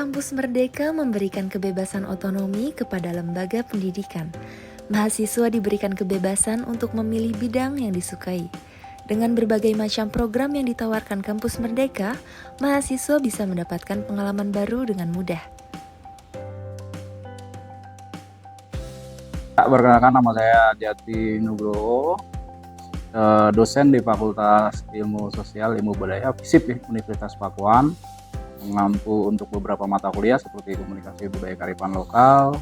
Kampus Merdeka memberikan kebebasan otonomi kepada lembaga pendidikan. Mahasiswa diberikan kebebasan untuk memilih bidang yang disukai. Dengan berbagai macam program yang ditawarkan Kampus Merdeka, mahasiswa bisa mendapatkan pengalaman baru dengan mudah. Perkenalkan, nama saya Jati Nugroho, dosen di Fakultas Ilmu Sosial Ilmu Budaya FISIP Universitas Pakuan, mengampu untuk beberapa mata kuliah seperti komunikasi budaya kearifan lokal,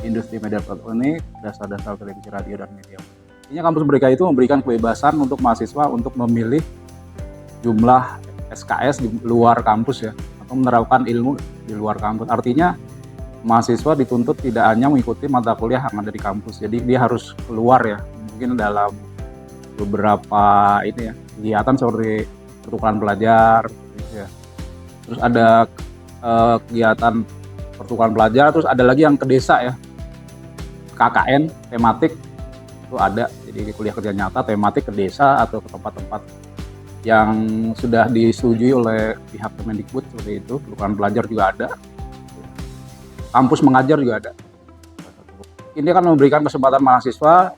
industri media elektronik, dasar-dasar televisi radio dan media. Intinya Kampus Merdeka itu memberikan kebebasan untuk mahasiswa untuk memilih jumlah SKS di luar kampus ya, atau menerapkan ilmu di luar kampus. Artinya mahasiswa dituntut tidak hanya mengikuti mata kuliah yang ada di kampus, jadi dia harus keluar ya, mungkin dalam beberapa kegiatan seperti pertukaran pelajar, gitu ya. Terus ada kegiatan pertukaran pelajar, terus ada lagi yang ke desa ya, KKN tematik itu ada, jadi kuliah kerja nyata tematik ke desa atau ke tempat-tempat yang sudah disetujui oleh pihak Kemendikbud seperti itu. Pertukaran pelajar juga ada, kampus mengajar juga ada. Ini akan memberikan kesempatan mahasiswa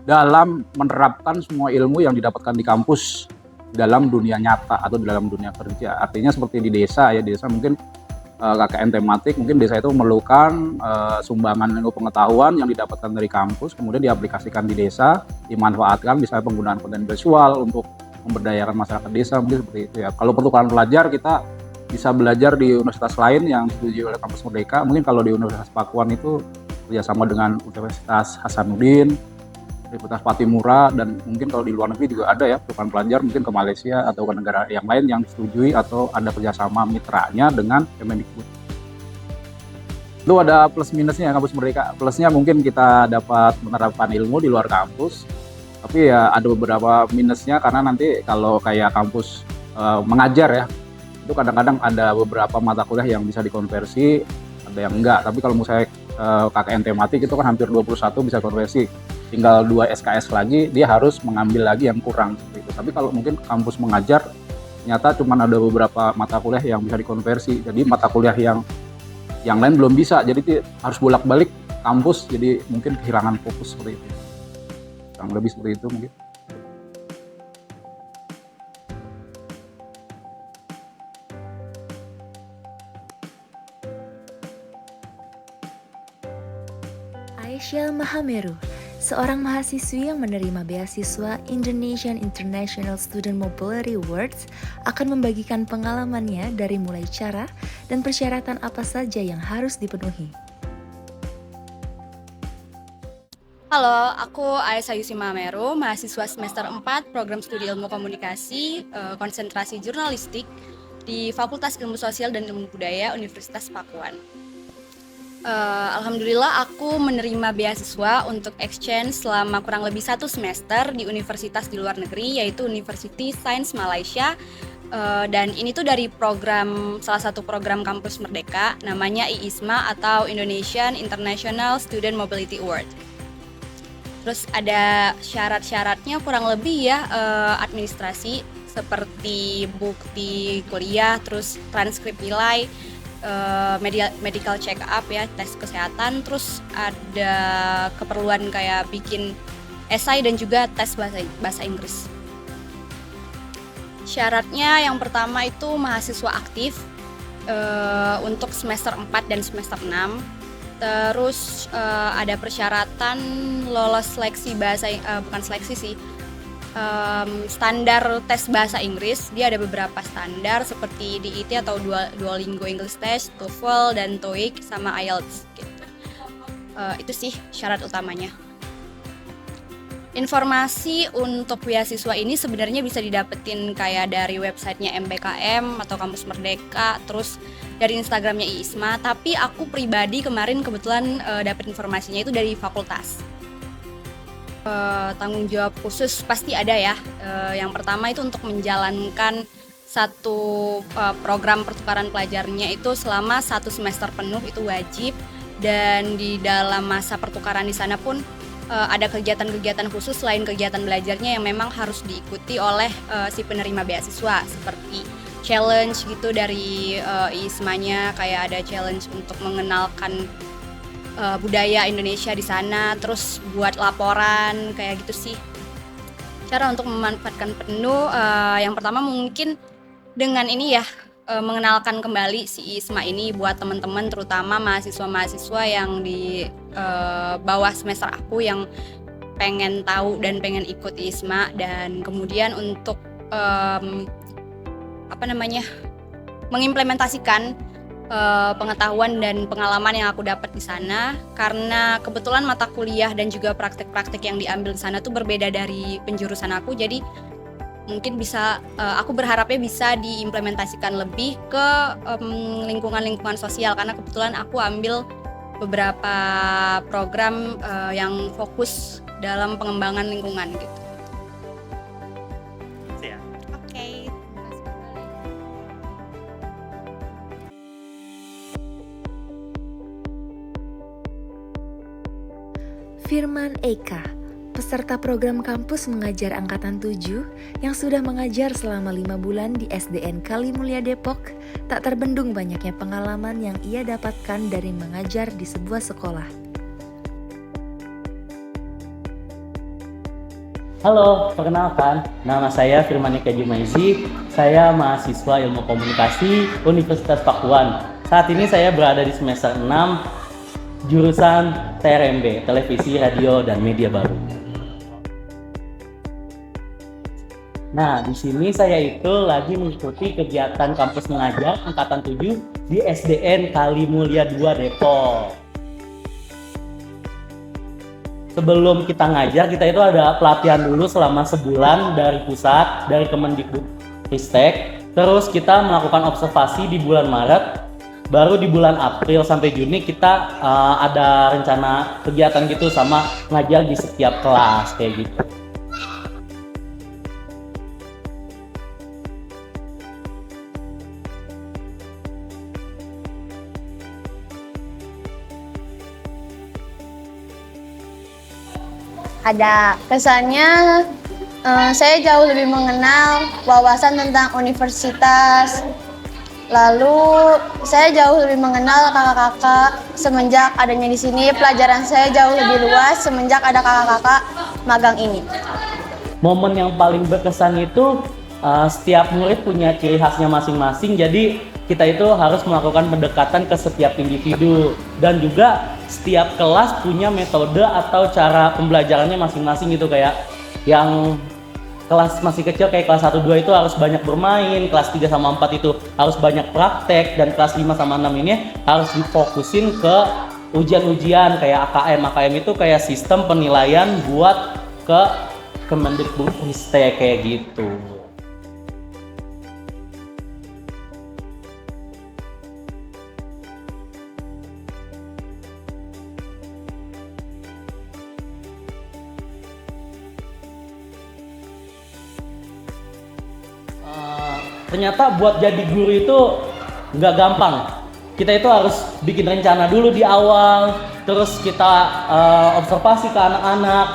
dalam menerapkan semua ilmu yang didapatkan di kampus dalam dunia nyata atau dalam dunia kerja. Artinya seperti di desa ya, di desa mungkin KKN tematik, mungkin desa itu memerlukan sumbangan ilmu pengetahuan yang didapatkan dari kampus, kemudian diaplikasikan di desa, dimanfaatkan misalnya penggunaan konten visual untuk memberdayakan masyarakat desa, mungkin seperti itu ya. Kalau pertukaran pelajar, kita bisa belajar di universitas lain yang disetujui oleh Kampus Merdeka. Mungkin kalau di Universitas Pakuan itu kerjasama dengan Universitas Hasanuddin, Universitas Patimura, dan mungkin kalau di luar negeri juga ada ya pertukaran pelajar, mungkin ke Malaysia atau ke negara yang lain yang disetujui atau ada kerjasama mitranya dengan Kemendikbud. Itu ada plus minusnya Kampus Merdeka. Plusnya mungkin kita dapat menerapkan ilmu di luar kampus, tapi ya ada beberapa minusnya karena nanti kalau kayak kampus mengajar ya, itu kadang-kadang ada beberapa mata kuliah yang bisa dikonversi, ada yang enggak. Tapi kalau misalnya KKN tematik itu kan hampir 21 bisa konversi, tinggal 2 SKS lagi, dia harus mengambil lagi yang kurang seperti itu. Tapi kalau mungkin kampus mengajar, ternyata cuma ada beberapa mata kuliah yang bisa dikonversi, jadi mata kuliah yang lain belum bisa, jadi harus bolak-balik kampus, jadi mungkin kehilangan fokus seperti itu. Kurang lebih seperti itu mungkin. Aisyah Mahameru, seorang mahasiswi yang menerima beasiswa Indonesian International Student Mobility Awards, akan membagikan pengalamannya dari mulai cara dan persyaratan apa saja yang harus dipenuhi. Halo, aku Aisyah Mahameru, mahasiswa semester 4 Program Studi Ilmu Komunikasi, konsentrasi jurnalistik di Fakultas Ilmu Sosial dan Ilmu Budaya Universitas Pakuan. Alhamdulillah aku menerima beasiswa untuk exchange selama kurang lebih 1 semester di universitas di luar negeri, yaitu University Science Malaysia, dan ini tuh dari salah satu program Kampus Merdeka, namanya IISMA atau Indonesian International Student Mobility Award. Terus ada syarat-syaratnya kurang lebih ya, administrasi seperti bukti kuliah, terus transkrip nilai, medical check up ya, tes kesehatan, terus ada keperluan kayak bikin esai dan juga tes bahasa Inggris. Syaratnya yang pertama itu mahasiswa aktif untuk semester 4 dan semester 6. Terus ada persyaratan lolos seleksi bukan seleksi sih, standar tes bahasa Inggris. Dia ada beberapa standar seperti DIT atau Duolingo English Test, TOEFL dan TOEIC sama IELTS gitu. Itu sih syarat utamanya. Informasi untuk beasiswa ini sebenarnya bisa didapetin kayak dari websitenya MBKM atau Kampus Merdeka, terus dari Instagramnya IISMA. Tapi aku pribadi kemarin kebetulan dapat informasinya itu dari fakultas. Tanggung jawab khusus pasti ada ya. Yang pertama itu untuk menjalankan satu program pertukaran pelajarnya itu selama 1 semester penuh, itu wajib. Dan di dalam masa pertukaran di sana pun ada kegiatan-kegiatan khusus selain kegiatan belajarnya yang memang harus diikuti oleh si penerima beasiswa, seperti challenge gitu dari ISMA-nya, kayak ada challenge untuk mengenalkan budaya Indonesia di sana, terus buat laporan kayak gitu sih. Cara untuk memanfaatkan penuh, yang pertama mungkin dengan ini ya, mengenalkan kembali si ISMA ini buat teman-teman, terutama mahasiswa-mahasiswa yang di bawah semester aku yang pengen tahu dan pengen ikut ISMA, dan kemudian untuk mengimplementasikan pengetahuan dan pengalaman yang aku dapat di sana, karena kebetulan mata kuliah dan juga praktek-praktek yang diambil di sana tuh berbeda dari penjurusan aku, jadi mungkin bisa aku berharapnya bisa diimplementasikan lebih ke lingkungan-lingkungan sosial, karena kebetulan aku ambil beberapa program yang fokus dalam pengembangan lingkungan gitu. Ya. Oke. Firman Eka, peserta program kampus mengajar angkatan 7 yang sudah mengajar selama 5 bulan di SDN Kali Mulia Depok, tak terbendung banyaknya pengalaman yang ia dapatkan dari mengajar di sebuah sekolah. Halo, perkenalkan, nama saya Firman Eka Jumaizi. Saya mahasiswa Ilmu Komunikasi Universitas Pakuan. Saat ini saya berada di semester 6, jurusan TRMB, Televisi, Radio, dan Media Baru. Nah, di sini saya itu lagi mengikuti kegiatan kampus mengajar angkatan 7 di SDN Kali Mulia 2 Depok. Sebelum kita ngajar, kita itu ada pelatihan dulu selama sebulan dari pusat, dari Kemendikbudristek. Terus kita melakukan observasi di bulan Maret. Baru di bulan April sampai Juni kita ada rencana kegiatan gitu sama ngajar di setiap kelas kayak gitu. Ada kesannya, saya jauh lebih mengenal wawasan tentang universitas. Lalu saya jauh lebih mengenal kakak-kakak semenjak adanya di sini. Pelajaran saya jauh lebih luas semenjak ada kakak-kakak magang ini. Momen yang paling berkesan itu setiap murid punya ciri khasnya masing-masing. Jadi kita itu harus melakukan pendekatan ke setiap individu, dan juga setiap kelas punya metode atau cara pembelajarannya masing-masing gitu. Kayak yang kelas masih kecil kayak kelas 1-2 itu harus banyak bermain, kelas 3 sama 4 itu harus banyak praktek, dan kelas 5 sama 6 ini harus difokusin ke ujian-ujian kayak AKM. AKM itu kayak sistem penilaian buat ke Kemendikbudristek kayak gitu. Ternyata buat jadi guru itu nggak gampang. Kita itu harus bikin rencana dulu di awal, terus kita observasi ke anak-anak.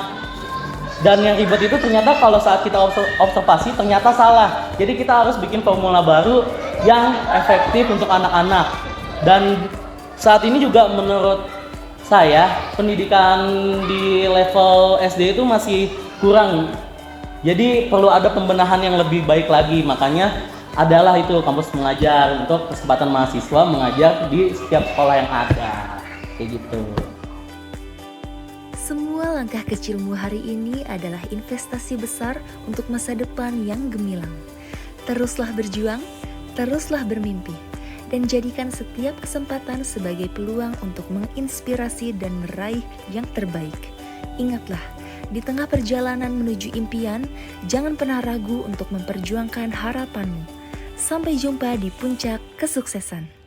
Dan yang ribet itu ternyata kalau saat kita observasi ternyata salah. Jadi kita harus bikin formula baru yang efektif untuk anak-anak. Dan saat ini juga menurut saya pendidikan di level SD itu masih kurang. Jadi perlu ada pembenahan yang lebih baik lagi. Makanya adalah itu kampus mengajar untuk kesempatan mahasiswa mengajar di setiap sekolah yang ada, kayak gitu. Semua langkah kecilmu hari ini adalah investasi besar untuk masa depan yang gemilang. Teruslah berjuang, teruslah bermimpi, dan jadikan setiap kesempatan sebagai peluang untuk menginspirasi dan meraih yang terbaik. Ingatlah, di tengah perjalanan menuju impian, jangan pernah ragu untuk memperjuangkan harapanmu. Sampai jumpa di puncak kesuksesan.